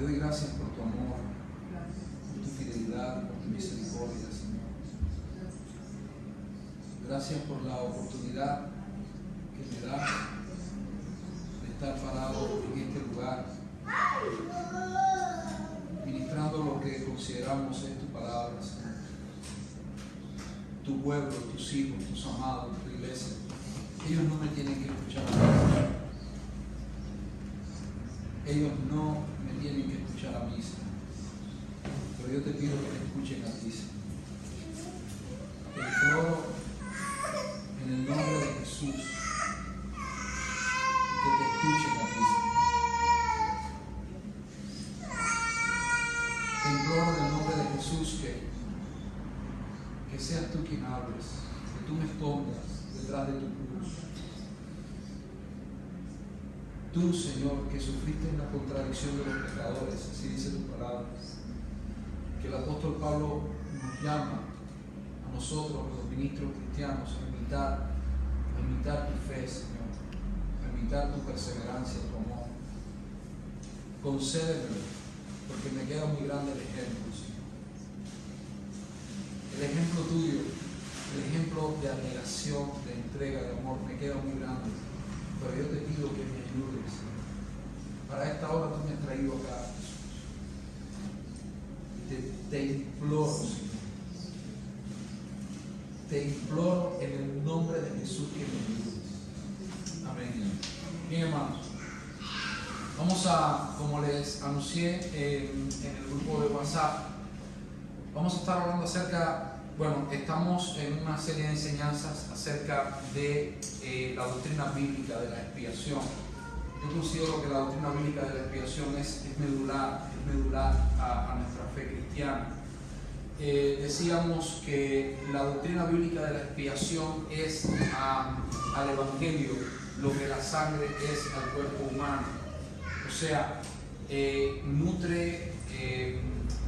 doy gracias por tu amor, por tu fidelidad, por tu misericordia, Señor. Gracias por la oportunidad que me das de estar parado en este lugar, ministrando lo que consideramos es tu palabra, Señor. Tu pueblo, tus hijos, tus amados, tu iglesia. Ellos no me tienen que escuchar a mí. Ellos no me tienen que escuchar a mí, Señor. Pero yo te pido que me escuchen a ti, Señor. Te imploro en el nombre de Jesús que te escuchen a ti, Señor. Te imploro en el nombre de Jesús que seas tú quien hables, que tú me escondas detrás de tu cruz. Tú, Señor, que sufriste en la contradicción de los pecadores, así dice tu palabra, que el apóstol Pablo nos llama a nosotros, los ministros cristianos, a imitar tu fe, Señor, a imitar tu perseverancia, tu amor. Concédemelo, porque me queda muy grande el ejemplo, Señor. El ejemplo tuyo, el ejemplo de admiración, de entrega, de amor, me queda muy grande. Pero yo te pido que me ayudes, Señor. Para esta hora tú me has traído acá. Te imploro, Señor. Te imploro en el nombre de Jesús que me ayudes. Amén. Bien, hermanos. Vamos a, como les anuncié en el grupo de WhatsApp, vamos a estar hablando acerca, bueno, estamos en una serie de enseñanzas acerca de la doctrina bíblica de la expiación. Yo considero que la doctrina bíblica de la expiación es medular a nuestra fe cristiana. Decíamos que la doctrina bíblica de la expiación es al Evangelio lo que la sangre es al cuerpo humano. O sea, nutre,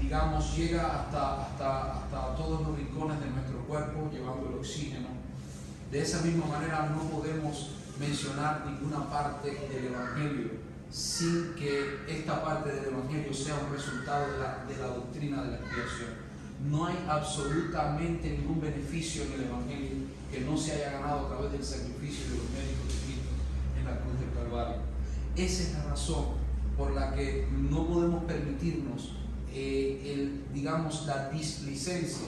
digamos, llega hasta todos los rincones de nuestro cuerpo, llevando el oxígeno. De esa misma manera no podemos mencionar ninguna parte del Evangelio sin que esta parte del Evangelio sea un resultado de la doctrina de la expiación. No hay absolutamente ningún beneficio en el Evangelio que no se haya ganado a través del sacrificio de los méritos de Cristo en la cruz del Calvario. Esa es la razón por la que no podemos permitirnos digamos, la displicencia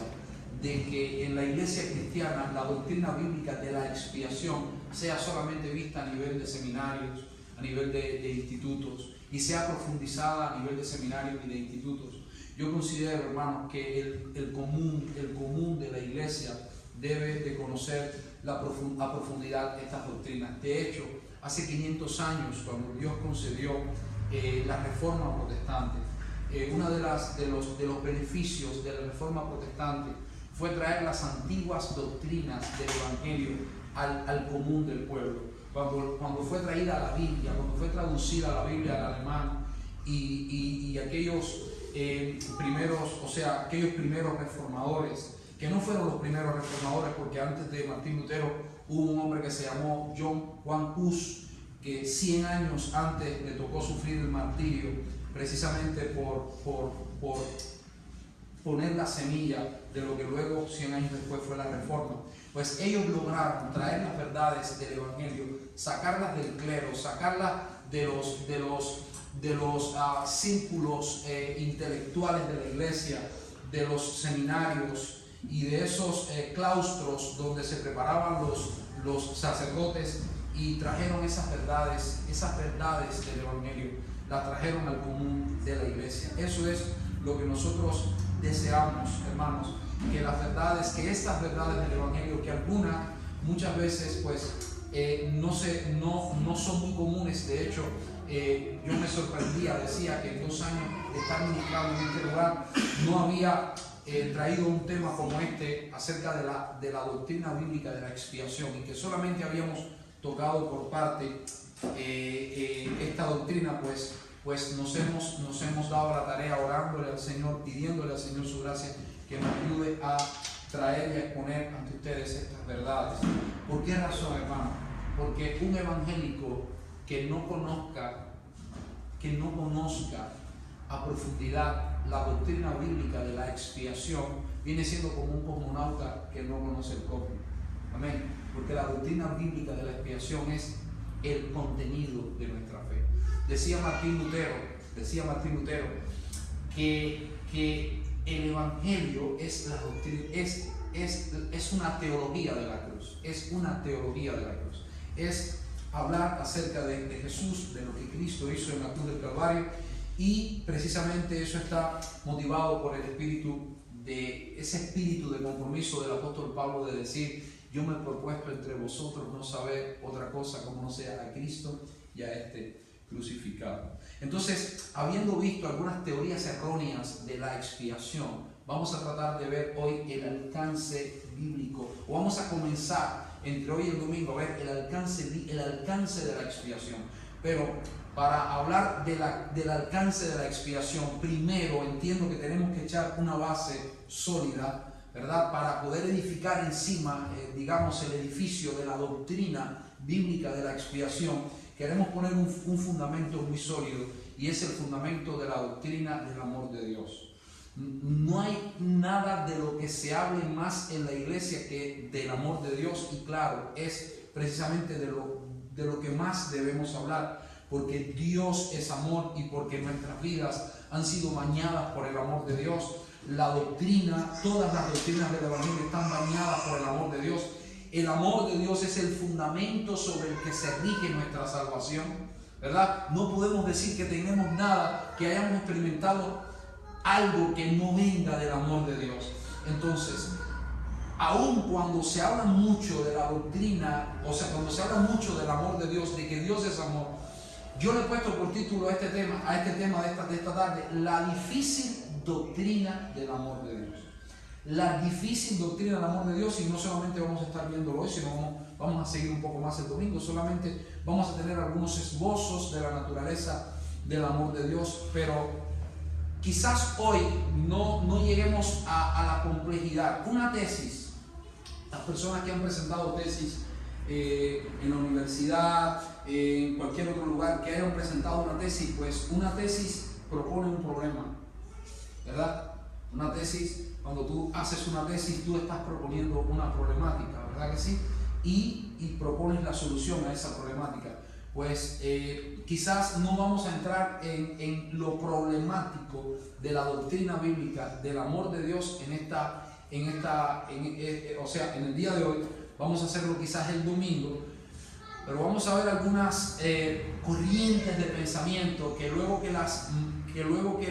de que en la iglesia cristiana la doctrina bíblica de la expiación sea solamente vista a nivel de seminarios, a nivel de institutos, y sea profundizada a nivel de seminarios y de institutos. Yo considero, hermanos, que el común de la iglesia debe de conocer a profundidad estas doctrinas. De hecho, hace 500 años, cuando Dios concedió la Reforma Protestante, uno de los beneficios de la Reforma Protestante fue traer las antiguas doctrinas del Evangelio al común del pueblo. Cuando fue traída a la Biblia, cuando fue traducida la Biblia al alemán y aquellos aquellos primeros reformadores, que no fueron los primeros reformadores, porque antes de Martín Lutero hubo un hombre que se llamó Juan Hus, que 100 años antes le tocó sufrir el martirio, precisamente por poner la semilla de lo que luego 100 años después fue la Reforma. Pues ellos lograron traer las verdades del Evangelio, sacarlas del clero, sacarlas de los círculos intelectuales de la iglesia, de los seminarios y de esos claustros donde se preparaban los sacerdotes, y trajeron esas verdades del Evangelio, las trajeron al común de la iglesia. Eso es lo que nosotros deseamos, hermanos, que estas verdades del Evangelio, que muchas veces pues no son muy comunes. De hecho, yo me sorprendía, decía que en 2 años de estar ministrando en este lugar no había traído un tema como este acerca de la doctrina bíblica de la expiación, y que solamente habíamos tocado por parte esta doctrina, pues nos hemos dado la tarea orándole al Señor, pidiéndole al Señor su gracia, que nos ayude a traer y a exponer ante ustedes estas verdades. ¿Por qué razón, hermano? Porque un evangélico que no conozca a profundidad la doctrina bíblica de la expiación, viene siendo como un cosmonauta que no conoce el cosmos. Amén. Porque la doctrina bíblica de la expiación es el contenido de nuestra fe. Decía Martín Lutero que el Evangelio es la doctrina, es una teología de la cruz. Es una teología de la cruz. Es hablar acerca de Jesús, de lo que Cristo hizo en la cruz del Calvario, y precisamente eso está motivado por el espíritu ese espíritu de compromiso del apóstol Pablo de decir: yo me he propuesto entre vosotros no saber otra cosa como no sea a Cristo y a este crucificado. Entonces, habiendo visto algunas teorías erróneas de la expiación, vamos a tratar de ver hoy el alcance bíblico, o vamos a comenzar entre hoy y el domingo a ver el alcance de la expiación. Pero para hablar del alcance de la expiación, primero entiendo que tenemos que echar una base sólida, ¿verdad? Para poder edificar encima, digamos, el edificio de la doctrina bíblica de la expiación. Queremos poner un fundamento muy sólido, y es el fundamento de la doctrina del amor de Dios. No hay nada de lo que se hable más en la iglesia que del amor de Dios, y claro, es precisamente de lo que más debemos hablar, porque Dios es amor y porque nuestras vidas han sido bañadas por el amor de Dios. La doctrina, todas las doctrinas del Evangelio están bañadas por el amor de Dios. El amor de Dios es el fundamento sobre el que se rige nuestra salvación, ¿verdad? No podemos decir que tenemos nada, que hayamos experimentado algo que no venga del amor de Dios. Entonces, aun cuando se habla mucho de la doctrina, o sea, cuando se habla mucho del amor de Dios, de que Dios es amor, yo le he puesto por título a este tema de esta tarde: la difícil doctrina del amor de Dios. La difícil doctrina del amor de Dios. Y no solamente vamos a estar viéndolo hoy, sino vamos a seguir un poco más el domingo. Solamente vamos a tener algunos esbozos de la naturaleza del amor de Dios, pero quizás hoy no lleguemos a la complejidad. Una tesis, las personas que han presentado tesis en la universidad, en cualquier otro lugar que hayan presentado una tesis, pues una tesis propone un problema, ¿verdad? Una tesis, cuando tú haces una tesis, tú estás proponiendo una problemática, ¿verdad que sí? Y propones la solución a esa problemática. Pues quizás no vamos a entrar en lo problemático de la doctrina bíblica del amor de Dios en el día de hoy. Vamos a hacerlo quizás el domingo, pero vamos a ver algunas corrientes de pensamiento que luego que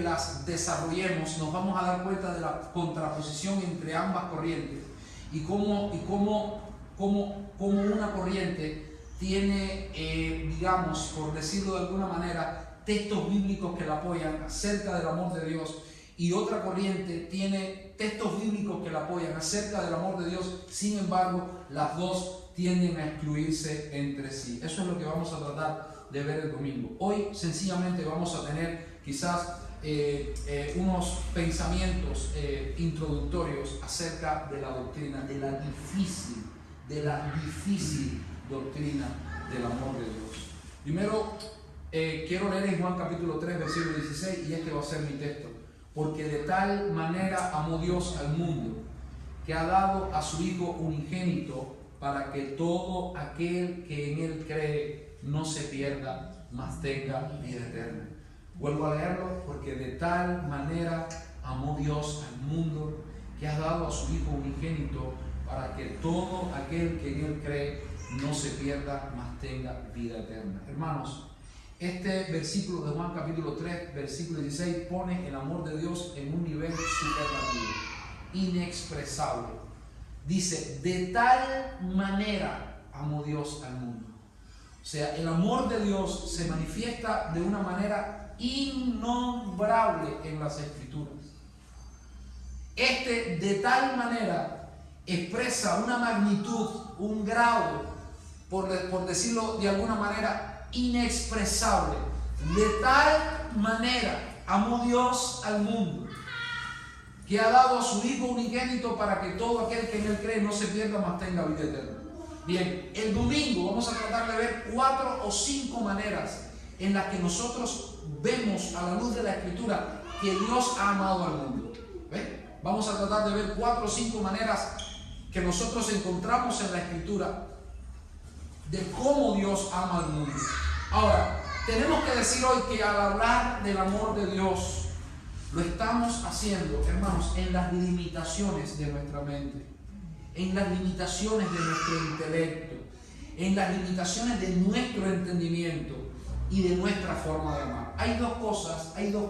las desarrollemos nos vamos a dar cuenta de la contraposición entre ambas corrientes, y cómo una corriente tiene, digamos, por decirlo de alguna manera, textos bíblicos que la apoyan acerca del amor de Dios, y otra corriente tiene textos bíblicos que la apoyan acerca del amor de Dios. Sin embargo, las dos tienden a excluirse entre sí. Eso es lo que vamos a tratar de ver el domingo. Hoy sencillamente vamos a tener quizás unos pensamientos introductorios acerca de la doctrina, de la difícil doctrina del amor de Dios. Primero, quiero leer en Juan capítulo 3, versículo 16, y este va a ser mi texto. Porque de tal manera amó Dios al mundo, que ha dado a su Hijo unigénito, para que todo aquel que en Él cree no se pierda, mas tenga vida eterna. Vuelvo a leerlo: porque de tal manera amó Dios al mundo, que ha dado a su Hijo unigénito, para que todo aquel que en Él cree no se pierda, mas tenga vida eterna. Hermanos, este versículo de Juan capítulo 3, versículo 16, pone el amor de Dios en un nivel superlativo, inexpresable. Dice: de tal manera amó Dios al mundo. O sea, el amor de Dios se manifiesta de una manera innombrable en las Escrituras. De tal manera expresa una magnitud, un grado, por decirlo de alguna manera, inexpresable. De tal manera amó Dios al mundo, que ha dado a su Hijo unigénito, para que todo aquel que en Él cree no se pierda, mas tenga vida eterna. Bien, el domingo vamos a tratar de ver 4 o 5 maneras en las que nosotros vemos a la luz de la Escritura que Dios ha amado al mundo. ¿Ve? Vamos a tratar de ver 4 o 5 maneras que nosotros encontramos en la Escritura de cómo Dios ama al mundo. Ahora, tenemos que decir hoy que al hablar del amor de Dios, lo estamos haciendo, hermanos, en las limitaciones de nuestra mente, en las limitaciones de nuestro intelecto, en las limitaciones de nuestro entendimiento y de nuestra forma de amar. Hay dos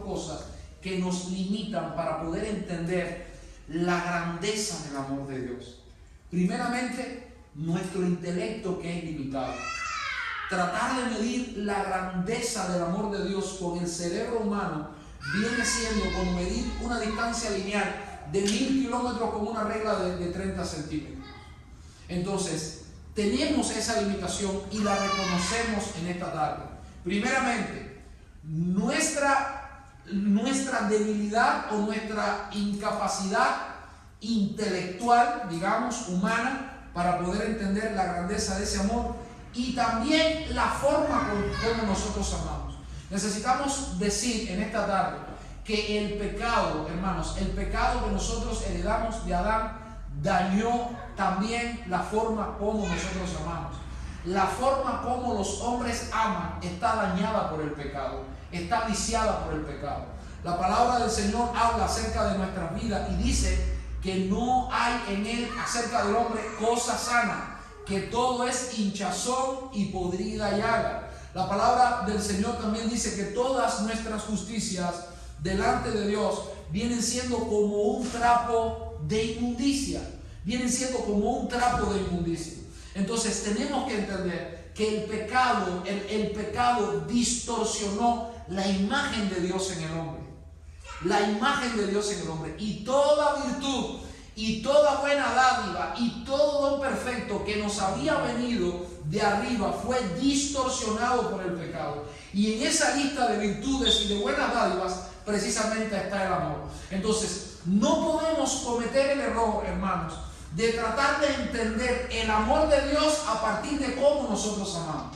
cosas que nos limitan para poder entender la grandeza del amor de Dios. Primeramente, nuestro intelecto, que es limitado. Tratar de medir la grandeza del amor de Dios con el cerebro humano viene siendo como medir una distancia lineal de 1000 kilómetros con una regla de 30 centímetros. Entonces, tenemos esa limitación y la reconocemos en esta tarde. Primeramente, nuestra debilidad o nuestra incapacidad intelectual, digamos, humana, para poder entender la grandeza de ese amor y también la forma como nosotros amamos. Necesitamos decir en esta tarde que el pecado, hermanos, el pecado que nosotros heredamos de Adán dañó también la forma como nosotros amamos. La forma como los hombres aman está dañada por el pecado, está viciada por el pecado. La palabra del Señor habla acerca de nuestras vidas y dice que no hay en él, acerca del hombre, cosa sana, que todo es hinchazón y podrida llaga. La palabra del Señor también dice que todas nuestras justicias delante de Dios vienen siendo como un trapo de inmundicia. Vienen siendo como un trapo de inmundicia. Entonces tenemos que entender que el pecado distorsionó la imagen de Dios en el hombre. La imagen de Dios en el hombre. Y toda virtud y toda buena dádiva y todo don perfecto que nos había venido de arriba fue distorsionado por el pecado. Y en esa lista de virtudes y de buenas dádivas precisamente está el amor. Entonces no podemos cometer el error, hermanos, de tratar de entender el amor de Dios a partir de cómo nosotros amamos.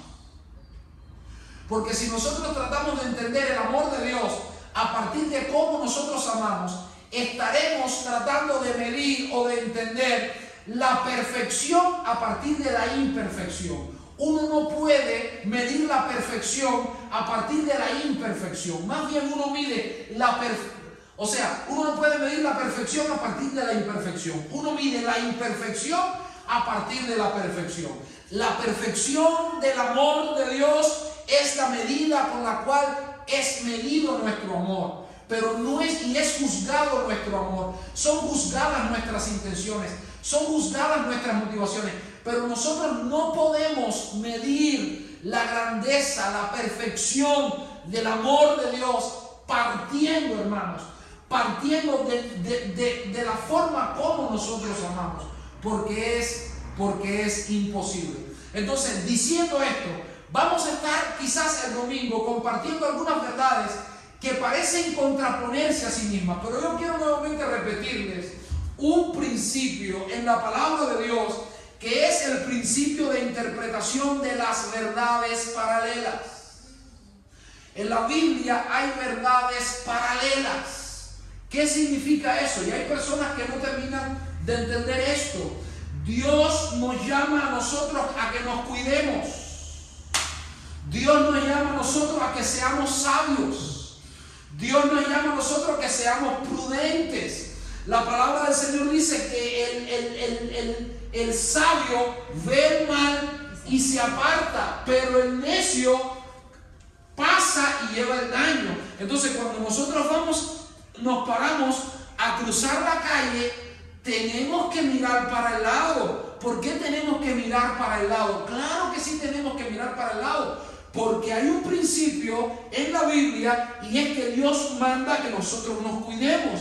Porque si nosotros tratamos de entender el amor de Dios a partir de cómo nosotros amamos, estaremos tratando de medir o de entender la perfección a partir de la imperfección. Uno no puede medir la perfección a partir de la imperfección. Más bien uno mide uno no puede medir la perfección a partir de la imperfección. Uno mide la imperfección a partir de la perfección. La perfección del amor de Dios es la medida con la cual es medido nuestro amor, pero no es juzgado nuestro amor. Son juzgadas nuestras intenciones, son juzgadas nuestras motivaciones, pero nosotros no podemos medir la grandeza, la perfección del amor de Dios partiendo, hermanos, de la forma como nosotros amamos, porque es imposible. Entonces, diciendo esto, vamos a estar quizás el domingo compartiendo algunas verdades que parecen contraponerse a sí mismas, pero yo quiero nuevamente repetirles un principio en la palabra de Dios que es el principio de interpretación de las verdades paralelas. En la Biblia hay verdades paralelas. ¿Qué significa eso? Y hay personas que no terminan de entender esto. Dios nos llama a nosotros a que nos cuidemos. Dios nos llama a nosotros a que seamos sabios. Dios nos llama a nosotros a que seamos prudentes. La palabra del Señor dice que el sabio ve el mal y se aparta, pero el necio pasa y lleva el daño. Entonces, cuando nosotros nos paramos a cruzar la calle, tenemos que mirar para el lado. ¿Por qué tenemos que mirar para el lado? Claro que sí tenemos que mirar para el lado, porque hay un principio en la Biblia y es que Dios manda que nosotros nos cuidemos.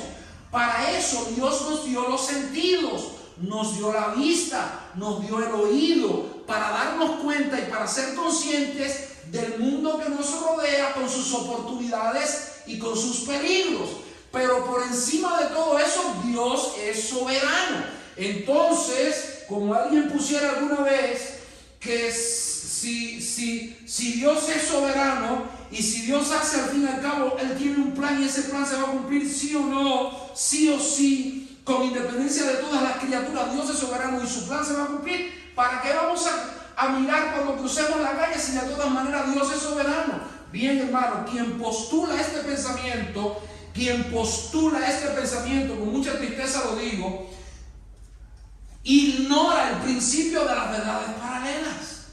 Para eso Dios nos dio los sentidos, nos dio la vista, nos dio el oído, para darnos cuenta y para ser conscientes del mundo que nos rodea con sus oportunidades y con sus peligros. Pero por encima de todo eso, Dios es soberano. Entonces, como alguien pusiera alguna vez, que si Dios es soberano Y si Dios hace, al fin y al cabo, Él tiene un plan y ese plan se va a cumplir sí o no, sí o sí, con independencia de todas las criaturas. Dios es soberano y su plan se va a cumplir. ¿Para qué vamos a mirar cuando crucemos la calle si de todas maneras Dios es soberano? Bien, hermano, quien postula este pensamiento, con mucha tristeza lo digo, ignora el principio de las verdades paralelas.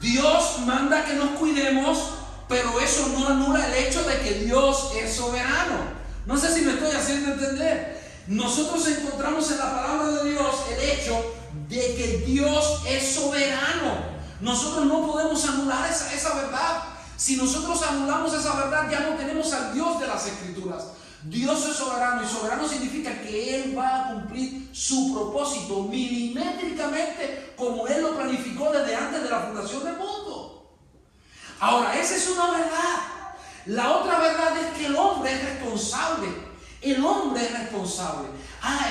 Dios manda que nos cuidemos, pero eso no anula el hecho de que Dios es soberano. No sé si me estoy haciendo entender. Nosotros encontramos en la palabra de Dios el hecho de que Dios es soberano. Nosotros no podemos anular esa verdad. Si nosotros anulamos esa verdad, ya no tenemos al Dios de las Escrituras. Dios es soberano, y soberano significa que Él va a cumplir su propósito milimétricamente como Él lo planificó desde antes de la fundación del mundo. Ahora, esa es una verdad. La otra verdad es que el hombre es responsable. El hombre es responsable.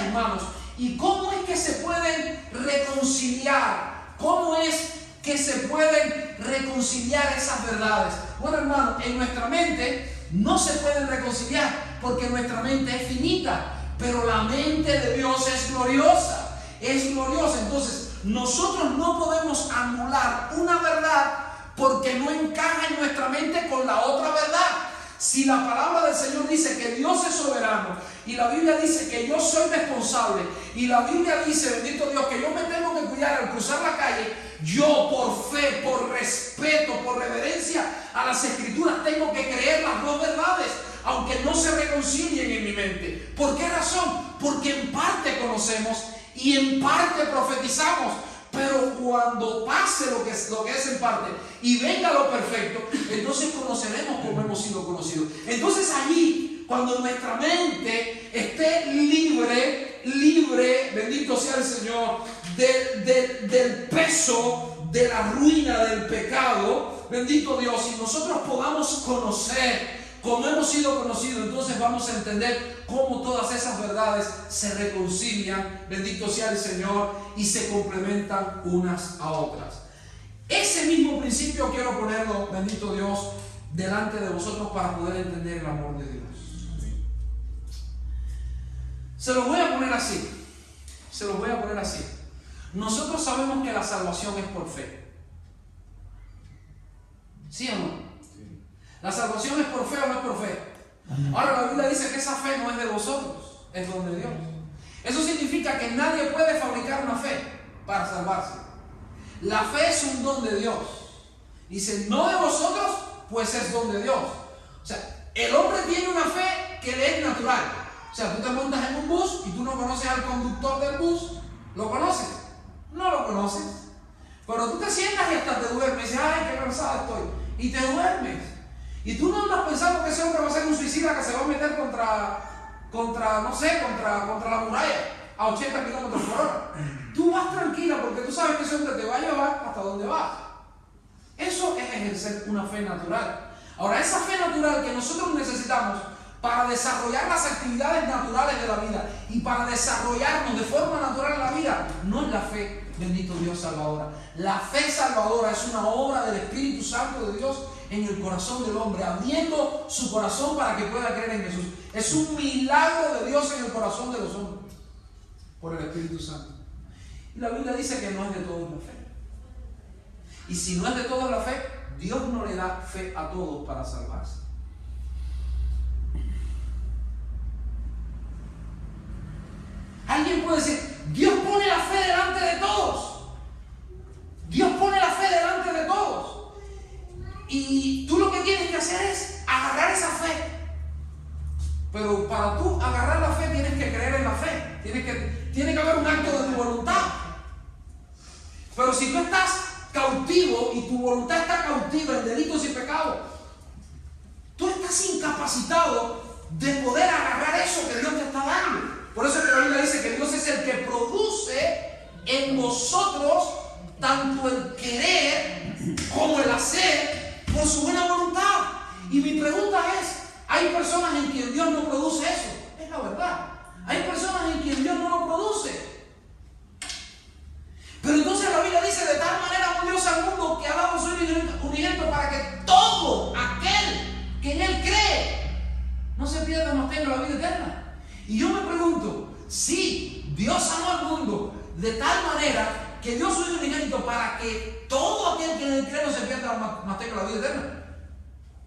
Hermanos, ¿y cómo es que se pueden reconciliar? ¿Cómo es que se pueden reconciliar esas verdades? Bueno, hermano, en nuestra mente no se pueden reconciliar porque nuestra mente es finita, pero la mente de Dios es gloriosa. Es gloriosa. Entonces, nosotros no podemos anular una verdad porque no encaja en nuestra mente con la otra verdad. Si la palabra del Señor dice que Dios es soberano y la Biblia dice que yo soy responsable y la Biblia dice, bendito Dios, que yo me tengo que cuidar al cruzar la calle, yo por fe, por respeto, por reverencia a las Escrituras tengo que creer las dos verdades, aunque no se reconcilien en mi mente. ¿Por qué razón? Porque en parte conocemos y en parte profetizamos. Pero cuando pase lo que es en parte y venga lo perfecto, entonces conoceremos como hemos sido conocidos. Entonces allí, cuando nuestra mente esté libre, bendito sea el Señor, del peso, de la ruina del pecado, bendito Dios, y nosotros podamos conocer como hemos sido conocidos, entonces vamos a entender cómo todas esas verdades se reconcilian, bendito sea el Señor, y se complementan unas a otras. Ese mismo principio quiero ponerlo, bendito Dios, delante de vosotros para poder entender el amor de Dios. Se los voy a poner así. Nosotros sabemos que la salvación es por fe. ¿Sí o no? ¿La salvación es por fe o no es por fe? Ahora la Biblia dice que esa fe no es de vosotros, es don de Dios. Eso significa que nadie puede fabricar una fe para salvarse. La fe es un don de Dios. Dice, no de vosotros, pues es don de Dios. O sea, el hombre tiene una fe que le es natural. O sea, tú te montas en un bus y tú no conoces al conductor del bus. ¿Lo conoces? No lo conoces. Pero tú te sientas y hasta te duermes. Y dices, ay, qué cansado estoy. Y te duermes. Y tú no andas pensando que ese hombre va a ser un suicida que se va a meter contra la muralla a 80 kilómetros por hora. Tú vas tranquila porque tú sabes que ese hombre te va a llevar hasta donde vas. Eso es ejercer una fe natural. Ahora, esa fe natural que nosotros necesitamos para desarrollar las actividades naturales de la vida y para desarrollarnos de forma natural en la vida, no es la fe, bendito Dios, salvadora. La fe salvadora es una obra del Espíritu Santo de Dios en el corazón del hombre, abriendo su corazón para que pueda creer en Jesús. Es un milagro de Dios en el corazón de los hombres por el Espíritu Santo. Y la Biblia dice que no es de todos la fe. Y si no es de todos la fe, Dios no le da fe a todos para salvarse. Alguien puede decir, Dios pone la fe delante de todos. Dios pone la fe delante de todos. Y tú lo que tienes que hacer es agarrar esa fe. Pero para tú agarrar la fe tienes que creer en la fe. Tiene que haber un acto de tu voluntad. Pero si tú estás cautivo y tu voluntad está cautiva en delitos y pecados, tú estás incapacitado de poder agarrar eso que Dios te está dando. Por eso es que la Biblia dice que Dios es el que produce en vosotros tanto el querer como el hacer por su buena voluntad. Y mi pregunta es, ¿hay personas en quien Dios no produce eso? Es la verdad. Hay personas en quien Dios no lo produce. Pero entonces la Biblia dice, de tal manera amó Dios al mundo que ha dado su Hijo unigénito para que todo aquel pierda, mas tenga la vida eterna. Y yo me pregunto, si Dios amó al mundo de tal manera que dio su Hijo unigénito para que todo aquel que en él cree no se pierda, mas tenga la vida eterna.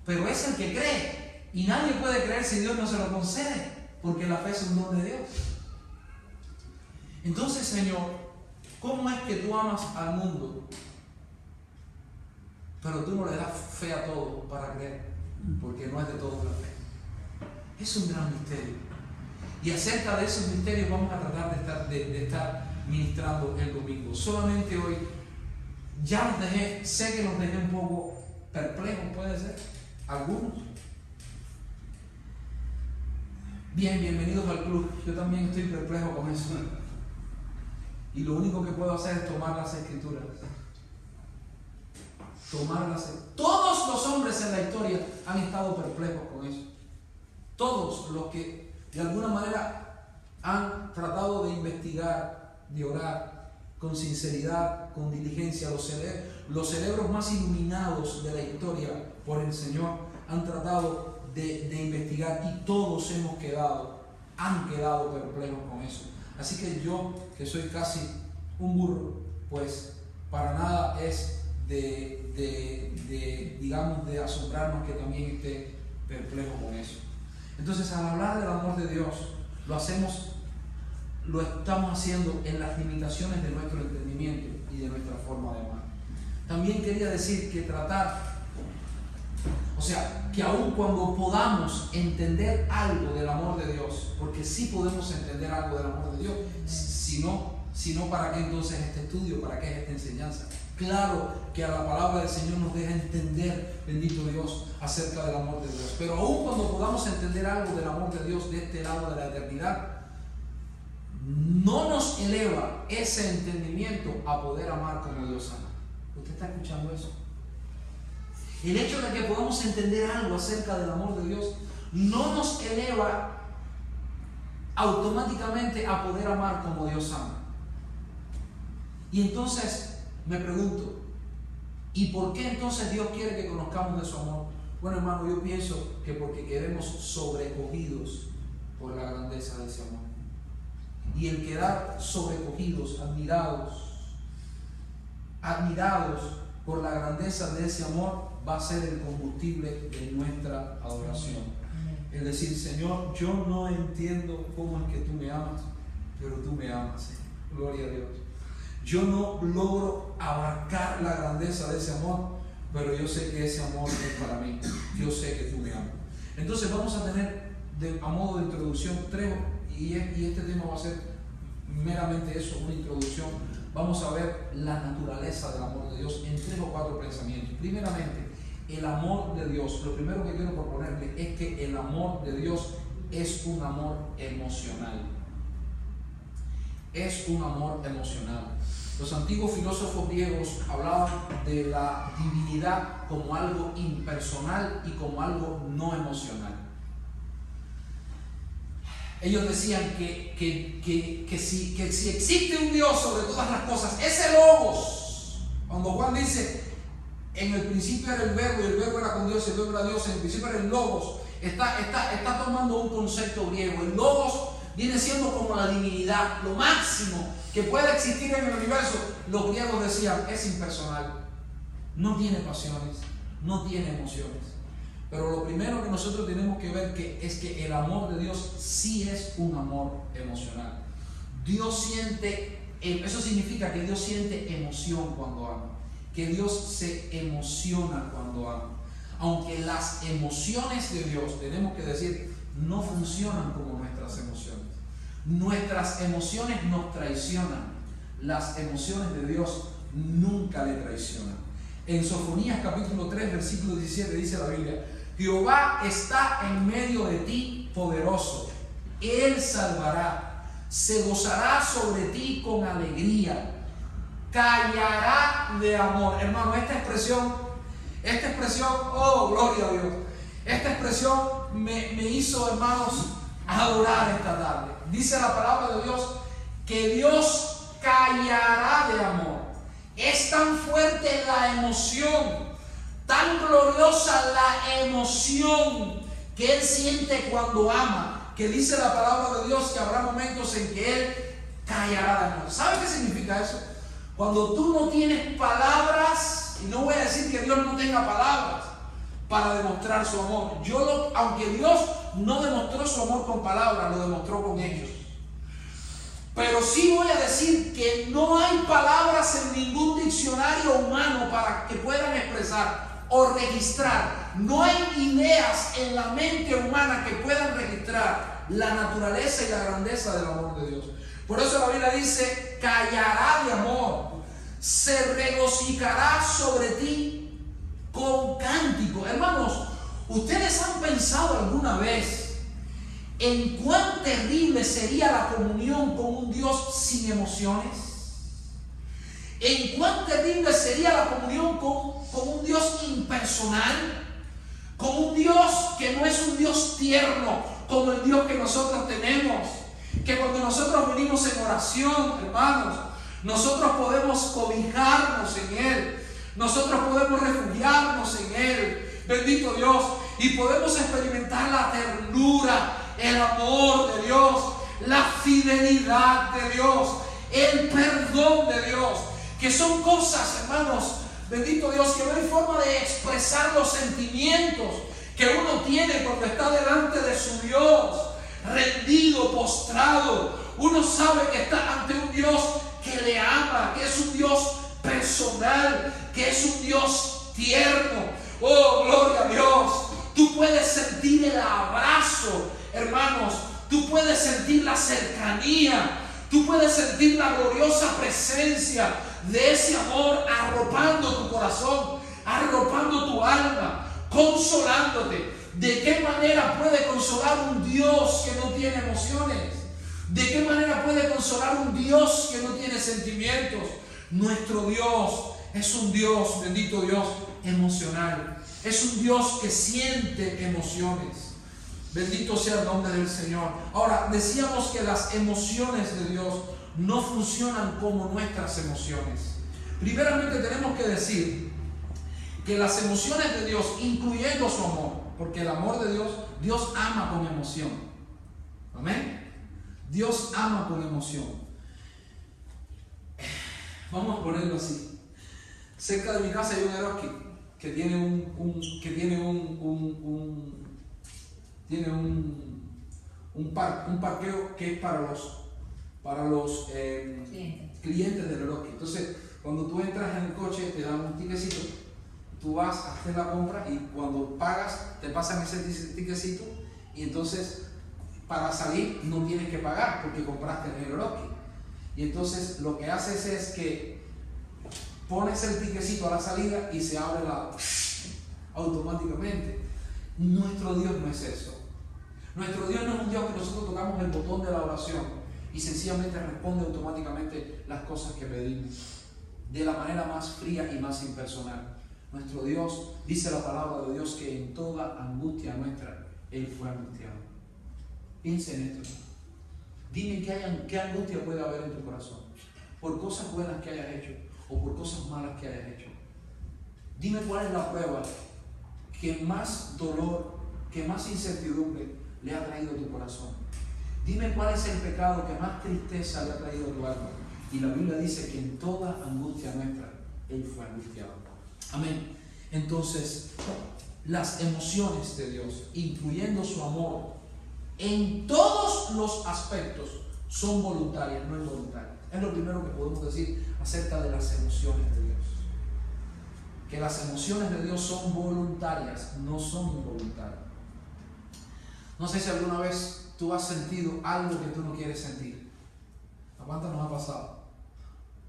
Pero es el que cree, y nadie puede creer si Dios no se lo concede, porque la fe es un don de Dios. Entonces, Señor, ¿cómo es que tú amas al mundo, pero tú no le das fe a todo para creer? Porque no es de todos la fe. Es un gran misterio. Y acerca de esos misterios vamos a tratar de estar ministrando el domingo. Solamente hoy ya los dejé, sé que los dejé un poco perplejos, puede ser, algunos. Bien, bienvenidos al club. Yo también estoy perplejo con eso. Y lo único que puedo hacer es tomar las escrituras. Todos los hombres en la historia han estado perplejos con eso. Todos los que de alguna manera han tratado de investigar, de orar con sinceridad, con diligencia. Los cerebros más iluminados de la historia por el Señor han tratado de investigar, y todos han quedado perplejos con eso. Así que yo, que soy casi un burro, pues para nada es digamos, de asombrarnos que también esté perplejo con eso. Entonces, al hablar del amor de Dios, lo estamos haciendo en las limitaciones de nuestro entendimiento y de nuestra forma de amar. También quería decir que que aun cuando podamos entender algo del amor de Dios, porque sí podemos entender algo del amor de Dios, si no, ¿para qué entonces este estudio? ¿Para qué esta enseñanza? Claro que a la palabra del Señor nos deja entender, bendito Dios, acerca del amor de Dios. Pero aun cuando podamos entender algo del amor de Dios de este lado de la eternidad, no nos eleva ese entendimiento a poder amar como Dios ama. ¿Usted está escuchando eso? El hecho de que podamos entender algo acerca del amor de Dios no nos eleva automáticamente a poder amar como Dios ama. Y entonces me pregunto, ¿y por qué entonces Dios quiere que conozcamos de su amor? Bueno, hermano, yo pienso que porque quedemos sobrecogidos por la grandeza de ese amor. Y el quedar sobrecogidos, admirados por la grandeza de ese amor, va a ser el combustible de nuestra adoración. Es decir, Señor, yo no entiendo cómo es que tú me amas, pero tú me amas, Señor. Gloria a Dios. Yo no logro abarcar la grandeza de ese amor, pero yo sé que ese amor es para mí. Yo sé que tú me amas. Entonces vamos a tener, a modo de introducción, y este tema va a ser meramente eso, una introducción. Vamos a ver la naturaleza del amor de Dios en 3 o 4 pensamientos. Primeramente, el amor de Dios. Lo primero que quiero proponerle es que el amor de Dios es un amor emocional. Es un amor emocional. Los antiguos filósofos griegos hablaban de la divinidad como algo impersonal y como algo no emocional. Ellos decían que si existe un Dios sobre todas las cosas, ese Logos, cuando Juan dice, en el principio era el verbo y el verbo era con Dios y el verbo era Dios, en el principio era el Logos, está tomando un concepto griego. El Logos viene siendo como la divinidad, lo máximo que puede existir en el universo. Los griegos decían, es impersonal, no tiene pasiones, no tiene emociones. Pero lo primero que nosotros tenemos que ver es que el amor de Dios sí es un amor emocional. Dios siente, eso significa que Dios siente emoción cuando ama, que Dios se emociona cuando ama. Aunque las emociones de Dios, tenemos que decir, no funcionan como nuestras emociones. Nuestras emociones nos traicionan. Las emociones de Dios nunca le traicionan. En Sofonías capítulo 3, versículo 17 dice la Biblia, Jehová está en medio de ti poderoso, Él salvará, se gozará sobre ti con alegría, callará de amor. Hermano, esta expresión, oh, gloria a Dios, esta expresión me hizo, hermanos, adorar esta tarde. Dice la palabra de Dios que Dios callará de amor. Es tan fuerte la emoción, tan gloriosa la emoción, que Él siente cuando ama, que dice la palabra de Dios que habrá momentos en que Él callará de amor. ¿Sabe qué significa eso? Cuando tú no tienes palabras, y no voy a decir que Dios no tenga palabras para demostrar su amor. Aunque Dios no demostró su amor con palabras, lo demostró con hechos. Pero sí voy a decir que no hay palabras en ningún diccionario humano para que puedan expresar o registrar. No hay ideas en la mente humana que puedan registrar la naturaleza y la grandeza del amor de Dios. Por eso la Biblia dice, callará de amor, se regocijará sobre ti con cántico. Hermanos, ¿ustedes han pensado alguna vez en cuán terrible sería la comunión con un Dios sin emociones? ¿En cuán terrible sería la comunión con un Dios impersonal? Con un Dios que no es un Dios tierno como el Dios que nosotros tenemos. Que cuando nosotros venimos en oración, hermanos, nosotros podemos cobijarnos en Él. Nosotros podemos refugiarnos en Él. Bendito Dios. Y podemos experimentar la ternura, el amor de Dios, la fidelidad de Dios, el perdón de Dios, que son cosas, hermanos, bendito Dios, que no hay forma de expresar los sentimientos que uno tiene cuando está delante de su Dios, rendido, postrado. Uno sabe que está ante un Dios que le ama, que es un Dios personal, que es un Dios tierno. Oh, gloria a Dios. Tú puedes sentir el abrazo, hermanos. Tú puedes sentir la cercanía. Tú puedes sentir la gloriosa presencia de ese amor arropando tu corazón, arropando tu alma, consolándote. ¿De qué manera puede consolar un Dios que no tiene emociones? ¿De qué manera puede consolar un Dios que no tiene sentimientos? Nuestro Dios es un Dios, bendito Dios, emocional. Es un Dios que siente emociones. Bendito sea el nombre del Señor. Ahora, decíamos que las emociones de Dios no funcionan como nuestras emociones. Primeramente tenemos que decir que las emociones de Dios, incluyendo su amor, porque el amor de Dios, Dios ama con emoción. Amén. Dios ama con emoción. Vamos a ponerlo así. Cerca de mi casa hay un Eroski que tiene un parqueo que es para los clientes del Eroski. Entonces, cuando tú entras en el coche, te dan un tiquecito, tú vas a hacer la compra y cuando pagas, te pasan ese tiquecito y entonces para salir no tienes que pagar porque compraste en el Eroski. Y entonces lo que haces es que pones el tiquecito a la salida y se abre automáticamente. Nuestro Dios no es eso. Nuestro Dios no es un Dios que nosotros tocamos el botón de la oración y sencillamente responde automáticamente las cosas que pedimos de la manera más fría y más impersonal. Nuestro Dios, dice la palabra de Dios, que en toda angustia nuestra Él fue angustiado. Piensa en esto. Dime qué angustia puede haber en tu corazón por cosas buenas que hayas hecho o por cosas malas que hayas hecho. Dime cuál es la prueba que más dolor, que más incertidumbre le ha traído a tu corazón. Dime cuál es el pecado que más tristeza le ha traído a tu alma. Y la Biblia dice que en toda angustia nuestra Él fue angustiado. Amén. Entonces, las emociones de Dios, incluyendo su amor, en todos los aspectos, son voluntarias, no involuntarias. Es lo primero que podemos decir acerca de las emociones de Dios. Que las emociones de Dios son voluntarias, no son involuntarias. No sé si alguna vez tú has sentido algo que tú no quieres sentir. ¿A cuánto nos ha pasado?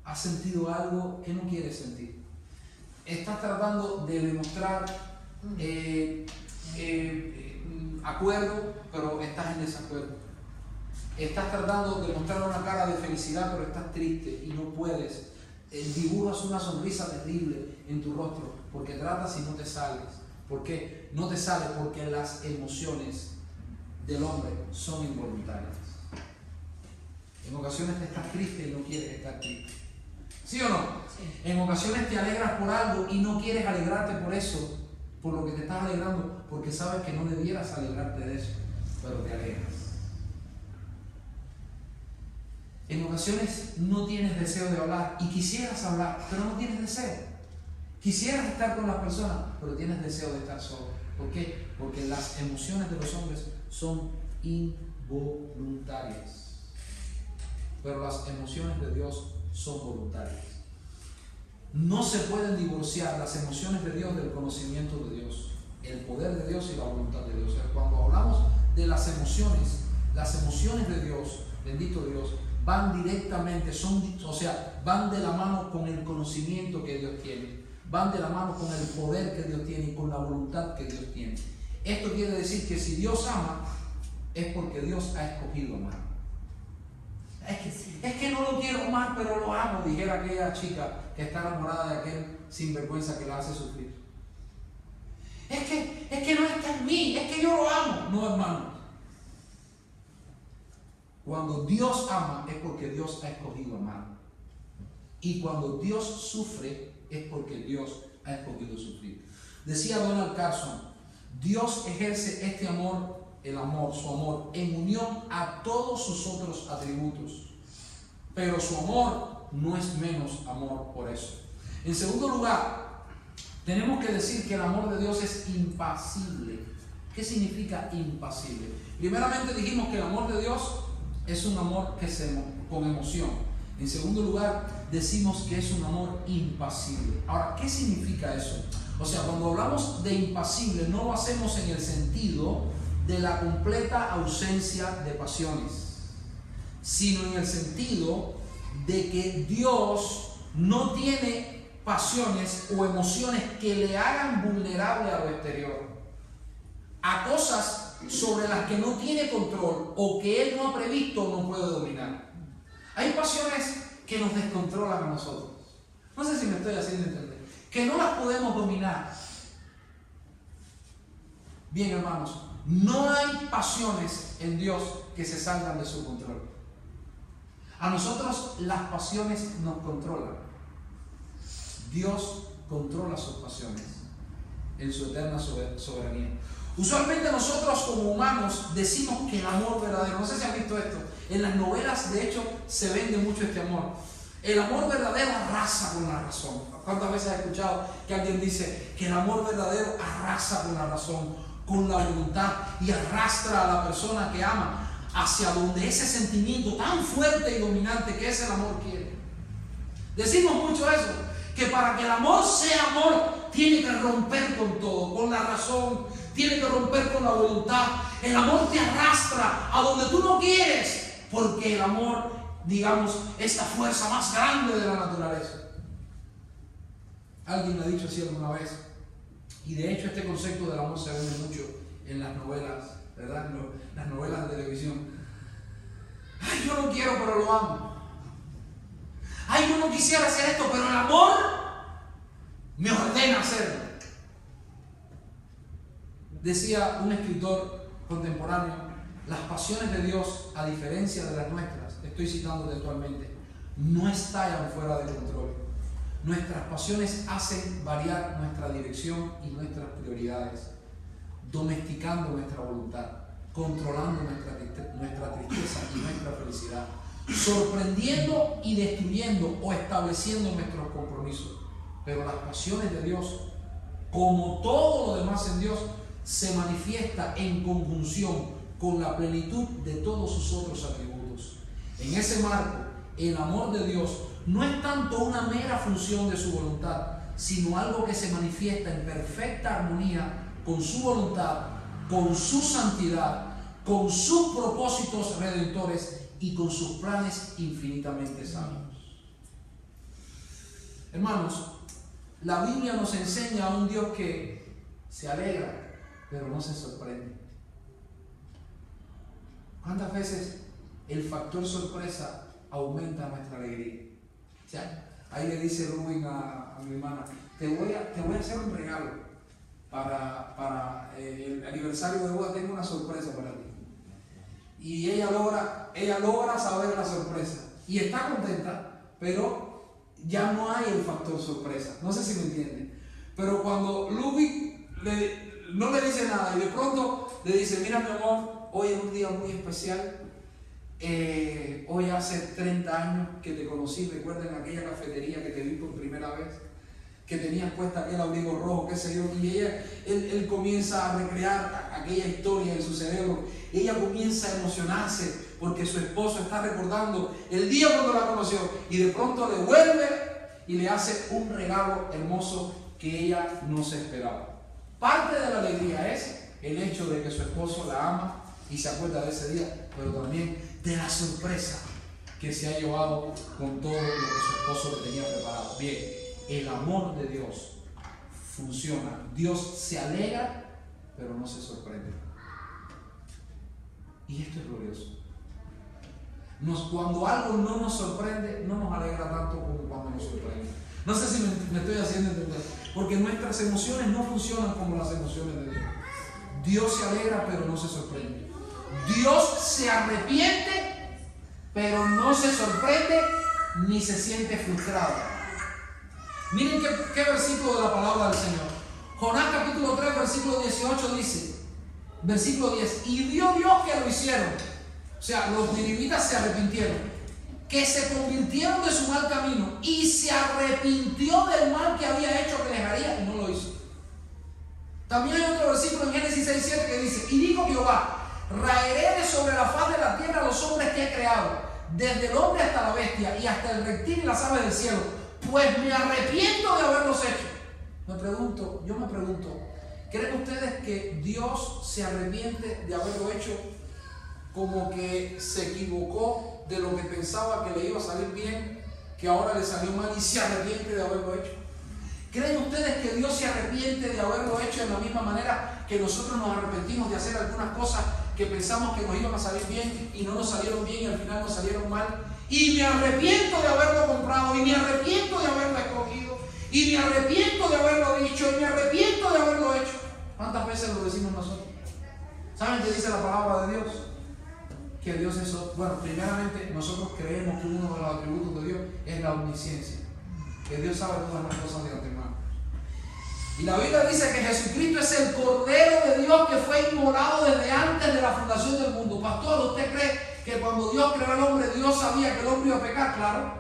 ¿Has sentido algo que no quieres sentir? Estás tratando de demostrar acuerdo, pero estás en desacuerdo. Estás tratando de mostrar una cara de felicidad, pero estás triste y no puedes. Dibujas una sonrisa terrible en tu rostro porque tratas y no te sales. ¿Por qué? No te sale porque las emociones del hombre son involuntarias. En ocasiones te estás triste y no quieres estar triste. ¿Sí o no? Sí. En ocasiones te alegras por algo y no quieres alegrarte por eso, por lo que te estás alegrando, porque sabes que no debieras alegrarte de eso, pero te alegras. En ocasiones no tienes deseo de hablar y quisieras hablar, pero no tienes deseo. Quisieras estar con las personas, pero tienes deseo de estar solo. ¿Por qué? Porque las emociones de los hombres son involuntarias, pero las emociones de Dios son voluntarias. No se pueden divorciar las emociones de Dios del conocimiento de Dios, el poder de Dios y la voluntad de Dios. O sea, cuando hablamos de las emociones de Dios, bendito Dios, van directamente, van de la mano con el conocimiento que Dios tiene, van de la mano con el poder que Dios tiene y con la voluntad que Dios tiene. Esto quiere decir que si Dios ama, es porque Dios ha escogido amar. Es que no lo quiero amar, pero lo amo, dijera aquella chica que está enamorada de aquel sinvergüenza que la hace sufrir. Es que no está en mí, es que yo lo amo. No, hermano. Cuando Dios ama es porque Dios ha escogido amar. Y cuando Dios sufre es porque Dios ha escogido sufrir. Decía Donald Carson, Dios ejerce este amor, su amor, en unión a todos sus otros atributos. Pero su amor no es menos amor por eso. En segundo lugar, tenemos que decir que el amor de Dios es impasible. ¿Qué significa impasible? Primeramente dijimos que el amor de Dios es un amor con emoción. En segundo lugar, decimos que es un amor impasible. Ahora, ¿qué significa eso? O sea, cuando hablamos de impasible, no lo hacemos en el sentido de la completa ausencia de pasiones, sino en el sentido de que Dios no tiene pasiones o emociones que le hagan vulnerable a lo exterior, a cosas sobre las que no tiene control o que Él no ha previsto o no puede dominar. Hay pasiones que nos descontrolan a nosotros. No sé si me estoy haciendo entender. Que no las podemos dominar. Bien, hermanos, no hay pasiones en Dios que se salgan de su control. A nosotros las pasiones nos controlan. Dios controla sus pasiones en su eterna soberanía. Usualmente nosotros como humanos decimos que el amor verdadero, no sé si han visto esto, en las novelas de hecho se vende mucho este amor. El amor verdadero arrasa con la razón. ¿Cuántas veces has escuchado que alguien dice que el amor verdadero arrasa con la razón, con la voluntad y arrastra a la persona que ama hacia donde ese sentimiento tan fuerte y dominante que es el amor quiere? Decimos mucho eso, que para que el amor sea amor tiene que romper con todo, con la razón, tiene que romper con la voluntad. El amor te arrastra a donde tú no quieres, porque el amor, digamos, es la fuerza más grande de la naturaleza. Alguien me ha dicho así alguna vez, y de hecho este concepto del amor se vende mucho en las novelas, ¿verdad? Las novelas de televisión. Ay, yo no quiero, pero lo amo. Ay, yo no quisiera hacer esto, pero el amor me ordena hacerlo. Decía un escritor contemporáneo, las pasiones de Dios, a diferencia de las nuestras, estoy citando textualmente, no estallan fuera de control. Nuestras pasiones hacen variar nuestra dirección y nuestras prioridades, domesticando nuestra voluntad, controlando nuestra tristeza y nuestra felicidad, sorprendiendo y destruyendo o estableciendo nuestros compromisos. Pero las pasiones de Dios, como todo lo demás en Dios, se manifiesta en conjunción con la plenitud de todos sus otros atributos. En ese marco, el amor de Dios no es tanto una mera función de su voluntad, sino algo que se manifiesta en perfecta armonía con su voluntad, con su santidad, con sus propósitos redentores y con sus planes infinitamente sabios. Hermanos, la Biblia nos enseña a un Dios que se alegra, pero no se sorprende. ¿Cuántas veces el factor sorpresa aumenta nuestra alegría? O sea, ahí le dice Rubén a mi hermana, te voy a hacer un regalo para el aniversario de boda, tengo una sorpresa para ti. Y ella logra saber la sorpresa y está contenta, pero ya no hay el factor sorpresa. No sé si me entienden. Pero cuando Ludwig no le dice nada y de pronto le dice: mira mi amor, hoy es un día muy especial. Hoy hace 30 años que te conocí. Recuerden aquella cafetería que te vi por primera vez, que tenías puesta aquel abrigo rojo, qué sé yo, y él comienza a recrear aquella historia en su cerebro. Ella comienza a emocionarse porque su esposo está recordando el día cuando la conoció, y de pronto le vuelve y le hace un regalo hermoso que ella no se esperaba. Parte de la alegría es el hecho de que su esposo la ama y se acuerda de ese día, pero también de la sorpresa que se ha llevado con todo lo que su esposo le tenía preparado. Bien, el amor de Dios funciona. Dios se alegra, pero no se sorprende. Y esto es glorioso. Cuando algo no nos sorprende, no nos alegra tanto como cuando nos sorprende. No sé si me estoy haciendo entender, porque nuestras emociones no funcionan como las emociones de Dios. Dios se alegra, pero no se sorprende. Dios se arrepiente, pero no se sorprende ni se siente frustrado. Miren qué versículo de la palabra del Señor. Jonás capítulo 3, versículo 18 dice, versículo 10: y vio Dios que lo hicieron. O sea, los ninivitas se arrepintieron, que se convirtieron de su mal camino, y se arrepintió del mal que había hecho que les haría, y no lo hizo. También hay otro versículo en Génesis 6:7 que dice: y dijo Jehová: raeré de sobre la faz de la tierra a los hombres que he creado, desde el hombre hasta la bestia, y hasta el reptil y las aves del cielo, pues me arrepiento de haberlos hecho. Yo me pregunto, ¿creen ustedes que Dios se arrepiente de haberlo hecho? Como que se equivocó de lo que pensaba que le iba a salir bien, que ahora le salió mal, y se arrepiente de haberlo hecho. ¿Creen ustedes que Dios se arrepiente de haberlo hecho en la misma manera que nosotros nos arrepentimos de hacer algunas cosas que pensamos que nos iban a salir bien y no nos salieron bien y al final nos salieron mal? Y me arrepiento de haberlo comprado, y me arrepiento de haberlo escogido, y me arrepiento de haberlo dicho, y me arrepiento de haberlo hecho. ¿Cuántas veces lo decimos nosotros? ¿Saben qué dice la palabra de Dios? Que Dios es... Bueno, primeramente nosotros creemos que uno de los atributos de Dios es la omnisciencia, que Dios sabe todas las cosas de antemano. Y la Biblia dice que Jesucristo es el Cordero de Dios que fue inmolado desde antes de la fundación del mundo. Pastor, ¿usted cree que cuando Dios creó al hombre, Dios sabía que el hombre iba a pecar? Claro.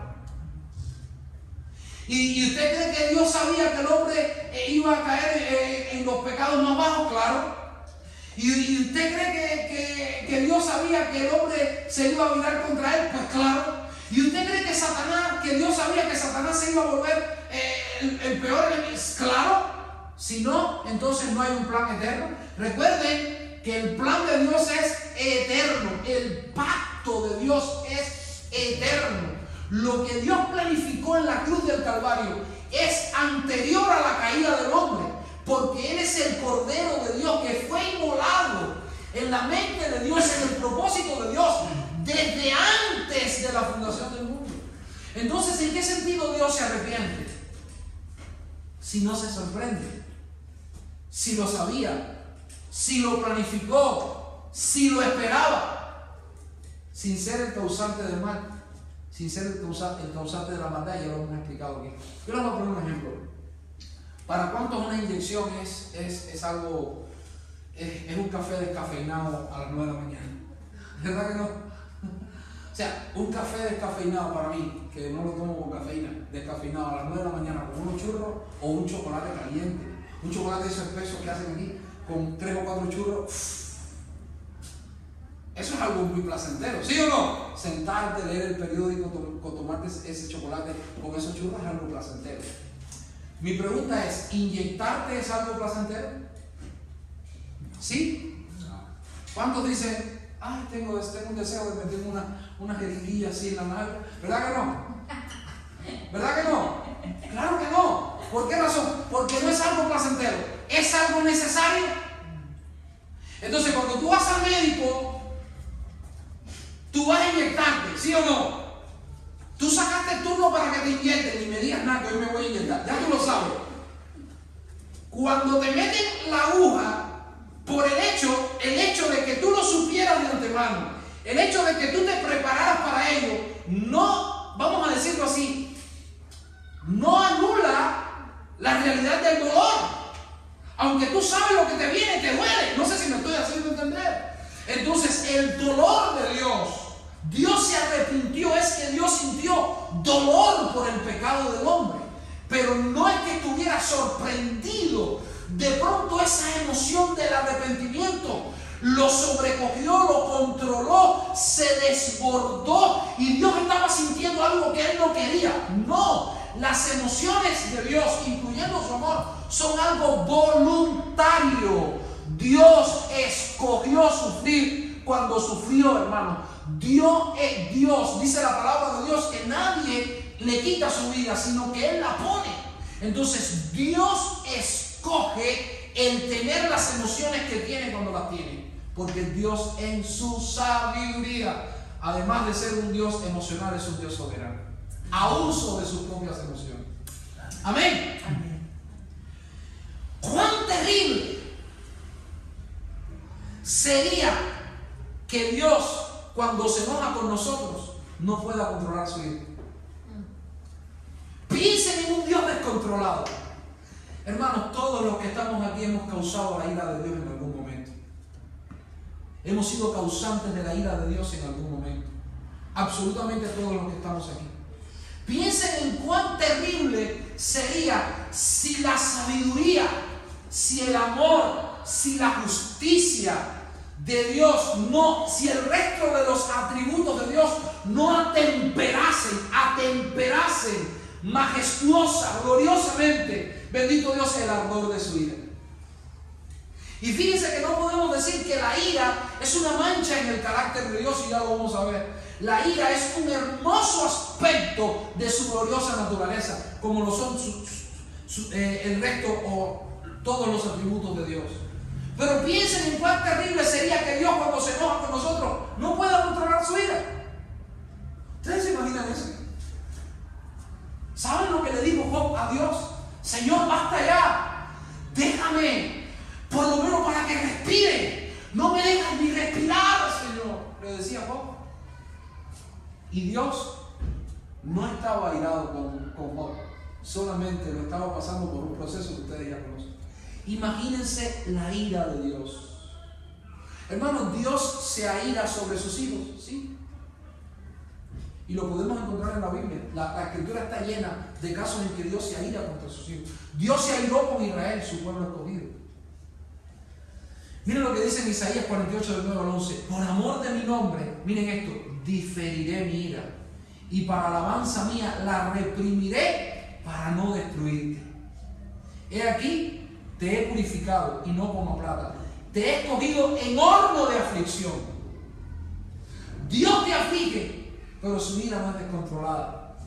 ¿Y usted cree que Dios sabía que el hombre iba a caer en los pecados más bajos? Claro. ¿Y usted cree que Dios sabía que el hombre se iba a virar contra él? Pues claro. ¿Y usted cree que Dios sabía que Satanás se iba a volver el peor enemigo? Claro. Si no, entonces no hay un plan eterno. Recuerden que el plan de Dios es eterno. El pacto de Dios es eterno. Lo que Dios planificó en la cruz del Calvario es anterior a la caída del hombre, porque Él es el Cordero de Dios que fue inmolado en la mente de Dios, en el propósito de Dios, desde antes de la fundación del mundo. Entonces, ¿en qué sentido Dios se arrepiente? Si no se sorprende, si lo sabía, si lo planificó, si lo esperaba, sin ser el causante del mal, sin ser el causante de la maldad. Ya lo hemos explicado aquí. Yo les voy a poner un ejemplo. ¿Para cuántos una inyección es algo, es un café descafeinado a las 9 de la mañana? ¿Verdad que no? O sea, un café descafeinado para mí, que no lo tomo con cafeína, descafeinado a las 9 de la mañana con unos churros o un chocolate caliente, un chocolate de esos espesos que hacen aquí, con 3 o 4 churros. Eso es algo muy placentero, ¿sí o no? Sentarte, leer el periódico, tomarte ese chocolate con esos churros es algo placentero. Mi pregunta es, ¿inyectarte es algo placentero? ¿Sí? ¿Cuántos dicen, ay, tengo un deseo de meterme una jeringuilla así en la nalga? ¿Verdad que no? ¿Verdad que no? Claro que no. ¿Por qué razón? Porque no es algo placentero, es algo necesario. Entonces, cuando tú vas al médico, tú vas a inyectarte, ¿sí o no? Tú sacaste el turno para que te inyecten y me digas, nada, que hoy me voy a inyectar. Ya tú lo sabes. Cuando te meten la aguja, por el hecho de que tú lo supieras de antemano, el hecho de que tú te prepararas para ello, no, vamos a decirlo así, no anula la realidad del dolor. Aunque aunque tú sabes lo que te viene, te duele. No sé si me estoy haciendo entender. Entonces el dolor de Dios se arrepintió, es que Dios sintió dolor por el pecado del hombre. Pero no es que estuviera sorprendido. De pronto esa emoción del arrepentimiento lo sobrecogió, lo controló, se desbordó y Dios estaba sintiendo algo que Él no quería. No, las emociones de Dios, incluyendo su amor, son algo voluntario. Dios escogió sufrir cuando sufrió, hermano. Dios es Dios, dice la palabra de Dios, que nadie le quita su vida, sino que Él la pone. Entonces Dios escoge el tener las emociones que tiene cuando las tiene, porque Dios en su sabiduría, además de ser un Dios emocional, es un Dios soberano, a uso de sus propias emociones. Amén. Amén. ¿Cuán terrible sería que Dios, cuando se enoja con nosotros, no pueda controlar su ira? Piensen en un Dios descontrolado. Hermanos, todos los que estamos aquí hemos causado la ira de Dios en algún momento. Hemos sido causantes de la ira de Dios en algún momento. Absolutamente todos los que estamos aquí. Piensen en cuán terrible sería si la sabiduría, si el amor, si la justicia de Dios, no, si el resto de los atributos de Dios no atemperasen majestuosa, gloriosamente, bendito Dios, el ardor de su ira. Y fíjense que no podemos decir que la ira es una mancha en el carácter de Dios, y ya lo vamos a ver. La ira es un hermoso aspecto de su gloriosa naturaleza, como lo son el resto o todos los atributos de Dios. Pero piensen en cuán terrible sería que Dios, cuando se enoja con nosotros, no pueda controlar su ira. ¿Ustedes se imaginan eso? ¿Saben lo que le dijo Job a Dios? Señor, basta ya. Déjame, por lo menos para que respire. No me dejas ni respirar, Señor, le decía Job. Y Dios no estaba airado con Job. Solamente lo estaba pasando por un proceso que ustedes ya conocen. Imagínense la ira de Dios. Hermanos, Dios se aira sobre sus hijos, ¿sí? Y lo podemos encontrar en la Biblia. La escritura está llena de casos en que Dios se aira contra sus hijos. Dios se airó con Israel, su pueblo escogido. Miren lo que dice en Isaías 48, del 9 al 11. Por amor de mi nombre, miren esto, diferiré mi ira, y para alabanza mía la reprimiré para no destruirte. He aquí, te he purificado y no como plata. Te he escogido en horno de aflicción. Dios te aflige, pero su ira no es descontrolada.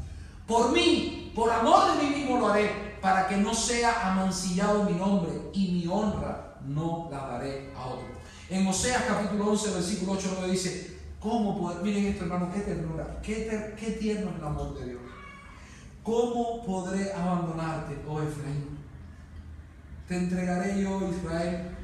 Por mí, por amor de mí mismo lo haré, para que no sea amancillado mi nombre, y mi honra no la daré a otro. En Oseas capítulo 11, versículo 8, 9 dice, ¿cómo poder? Miren esto, hermano, qué ternura, qué tierno es el amor de Dios. ¿Cómo podré abandonarte, oh Efraín? Te entregaré yo, Israel.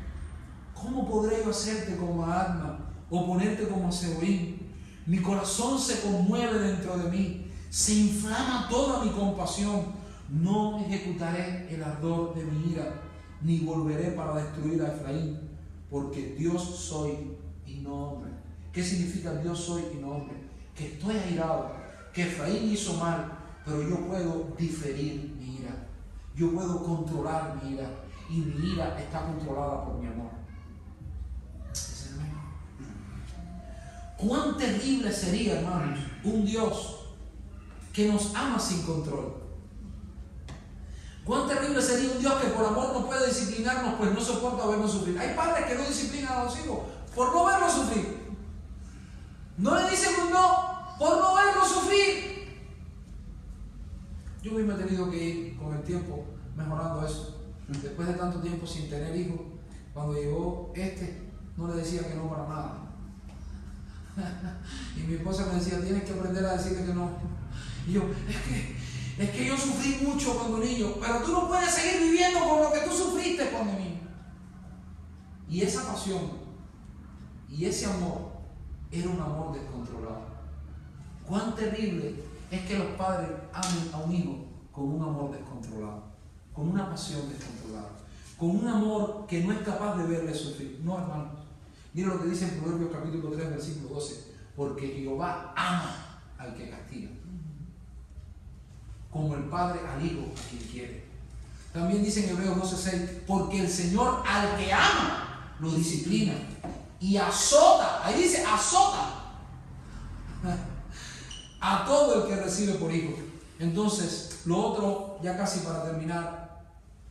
¿Cómo podré yo hacerte como a Adma o ponerte como a Seboín? Mi corazón se conmueve dentro de mí, se inflama toda mi compasión. No ejecutaré el ardor de mi ira, ni volveré para destruir a Efraín, porque Dios soy y no hombre. ¿Qué significa Dios soy y no hombre? Que estoy airado, que Efraín hizo mal, pero yo puedo diferir mi ira. Yo puedo controlar mi ira, y mi ira está controlada por mi amor. ¿Cuán terrible sería, hermanos, un Dios que nos ama sin control? ¿Cuán terrible sería un Dios que por amor no puede disciplinarnos, pues no soporta vernos sufrir? Hay padres que no disciplinan a los hijos por no verlos sufrir. No le dicen un no por no verlos sufrir. Yo mismo he tenido que ir con el tiempo mejorando eso. Después de tanto tiempo sin tener hijos, cuando llegó no le decía que no para nada. Y mi esposa me decía, tienes que aprender a decirle que no. Y yo, es que yo sufrí mucho cuando niño, pero tú no puedes seguir viviendo con lo que tú sufriste cuando niño. Y esa pasión y ese amor era un amor descontrolado. Cuán terrible es que los padres amen a un hijo con un amor descontrolado, con una pasión descontrolada, con un amor que no es capaz de verle sufrir. No, hermanos. Mira lo que dice en Proverbios capítulo 3, versículo 12. Porque Jehová ama al que castiga, como el padre al hijo a quien quiere. También dice en Hebreos 12:6, porque el Señor al que ama lo disciplina y azota, ahí dice azota, a todo el que recibe por hijo. Entonces, lo otro, ya casi para terminar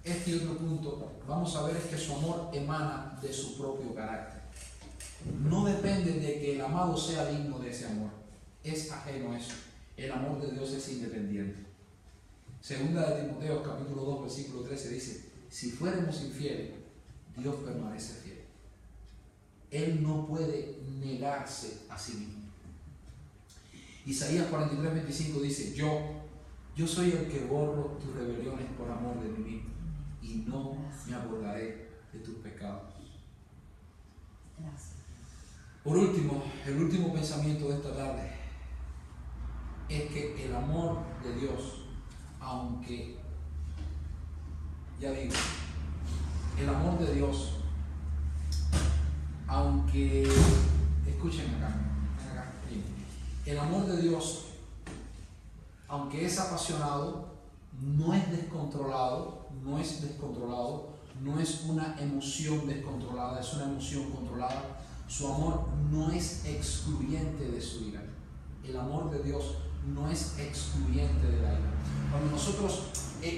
este otro punto, vamos a ver es que su amor emana de su propio carácter. No depende de que el amado sea digno de ese amor, es ajeno a eso. El amor de Dios es independiente. Segunda de Timoteo capítulo 2 versículo 13 dice, si fuéramos infieles, Dios permanece fiel. Él no puede negarse a sí mismo. Isaías 43:25 dice, yo soy el que borro tus rebeliones por amor de mí mismo y no me acordaré de tus pecados. Gracias. Por último, el último pensamiento de esta tarde es que el amor de Dios, aunque, ya digo, el amor de Dios, aunque, escuchen acá, el amor de Dios, aunque es apasionado, no es descontrolado, no es una emoción descontrolada, es una emoción controlada. Su amor no es excluyente de su ira. El amor de Dios no es excluyente de la ira. Cuando nosotros,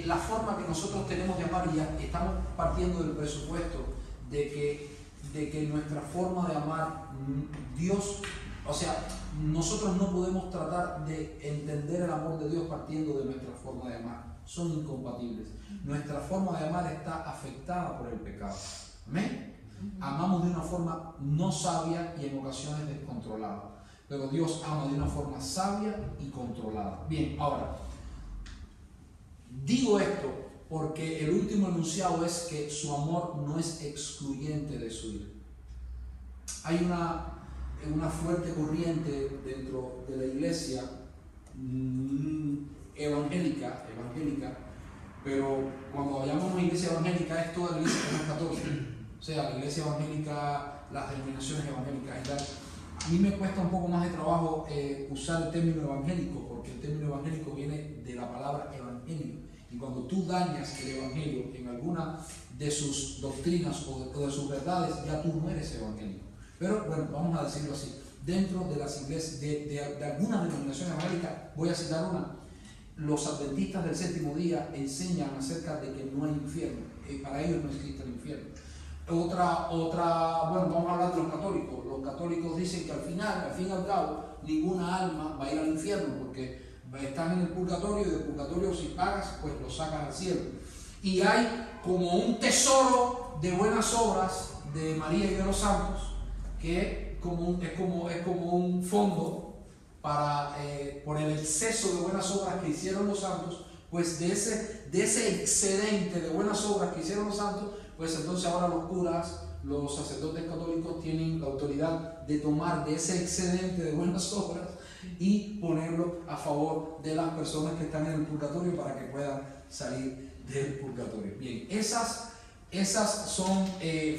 la forma que nosotros tenemos de amar, ya estamos partiendo del presupuesto de que nuestra forma de amar, Dios, o sea, nosotros no podemos tratar de entender el amor de Dios partiendo de nuestra forma de amar. Son incompatibles. Nuestra forma de amar está afectada por el pecado. ¿Amén? Amamos de una forma no sabia y en ocasiones descontrolada. Pero Dios ama de una forma sabia y controlada. Bien, ahora, digo esto porque el último enunciado es que su amor no es excluyente de su ira. Hay una fuerte corriente dentro de la iglesia evangélica, pero cuando llamamos iglesia evangélica es toda la iglesia que no es católica. O sea, la iglesia evangélica, las denominaciones evangélicas y tal. A mí me cuesta un poco más de trabajo usar el término evangélico, porque el término evangélico viene de la palabra evangelio. Y cuando tú dañas el evangelio en alguna de sus doctrinas o de sus verdades, ya tú no eres evangélico. Pero bueno, vamos a decirlo así. Dentro de las iglesias, de algunas denominaciones evangélicas, voy a citar una. Los adventistas del séptimo día enseñan acerca de que no hay infierno. Para ellos no existe el infierno. Otra, bueno, vamos a hablar de los católicos. Los católicos dicen que al fin y al cabo, ninguna alma va a ir al infierno porque están en el purgatorio y del purgatorio si pagas, pues lo sacas al cielo. Y hay como un tesoro de buenas obras de María y de los santos que es como un fondo para, por el exceso de buenas obras que hicieron los santos, pues de ese excedente de buenas obras que hicieron los santos, pues entonces ahora los curas, los sacerdotes católicos tienen la autoridad de tomar de ese excedente de buenas obras y ponerlo a favor de las personas que están en el purgatorio para que puedan salir del purgatorio. Bien, esas son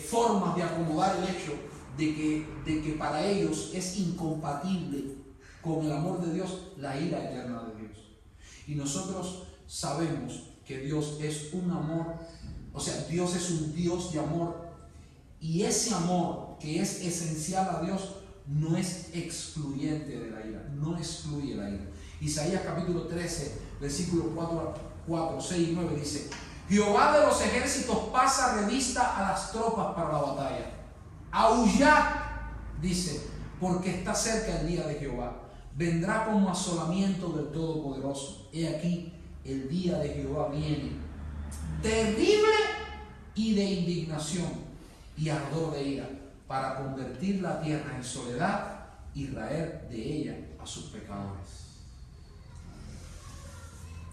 formas de acomodar el hecho de que para ellos es incompatible con el amor de Dios la ira eterna de Dios. Y nosotros sabemos que Dios es un amor, o sea, Dios es un Dios de amor, y ese amor que es esencial a Dios no es excluyente de la ira, no excluye la ira. Isaías capítulo 13, versículos 4, 6 y 9 dice: Jehová de los ejércitos pasa revista a las tropas para la batalla. Aullad, dice, porque está cerca el día de Jehová. Vendrá como asolamiento del Todopoderoso. He aquí, el día de Jehová viene, terrible y de indignación y ardor de ira, para convertir la tierra en soledad y raer de ella a sus pecadores.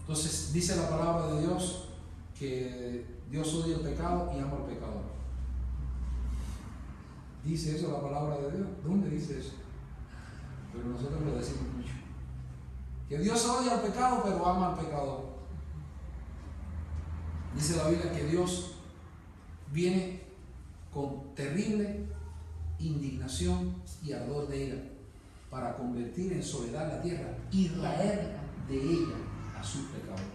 Entonces dice la palabra de Dios que Dios odia el pecado y ama al pecador. ¿Dice eso la palabra de Dios? ¿Dónde dice eso? Pero nosotros lo decimos mucho. Que Dios odia al pecado pero ama al pecador. Dice la Biblia que Dios viene con terrible indignación y ardor de ira para convertir en soledad la tierra y raer de ella a sus pecadores.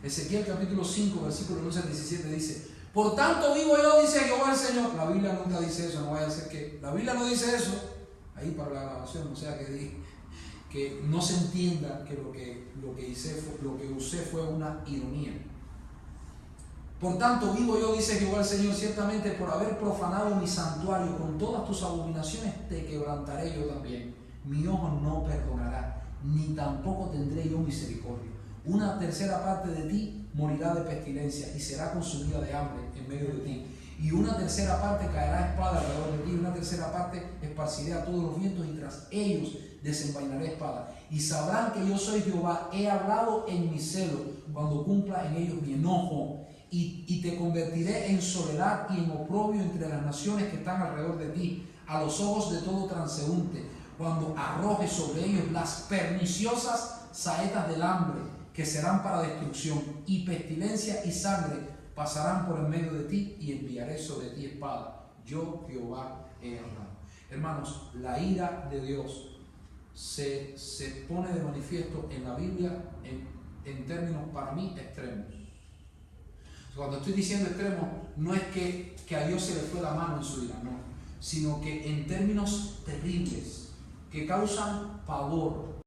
Ezequiel capítulo 5, versículo 11 al 17 dice: por tanto vivo yo, dice Jehová el Señor. La Biblia nunca dice eso, no vaya a ser que la Biblia no dice eso, ahí para la grabación, o sea que no se entienda que lo que usé fue una ironía. Por tanto vivo yo, dice Jehová el Señor, ciertamente por haber profanado mi santuario con todas tus abominaciones te quebrantaré yo también. Mi ojo no perdonará, ni tampoco tendré yo misericordia. Una tercera parte de ti morirá de pestilencia y será consumida de hambre en medio de ti. Y una tercera parte caerá a espada alrededor de ti, y una tercera parte esparciré a todos los vientos, y tras ellos desenvainaré espada. Y sabrán que yo soy Jehová, he hablado en mi celo, cuando cumpla en ellos mi enojo. Y te convertiré en soledad y en oprobio entre las naciones que están alrededor de ti, a los ojos de todo transeúnte, cuando arroje sobre ellos las perniciosas saetas del hambre, que serán para destrucción, y pestilencia y sangre pasarán por en medio de ti, y enviaré sobre ti espada. Yo, Jehová, he hablado. Hermanos, la ira de Dios se pone de manifiesto en la Biblia en términos para mí extremos. Cuando estoy diciendo extremos, no es que a Dios se le fue la mano en su ira, no, sino que en términos terribles, que causan pavor,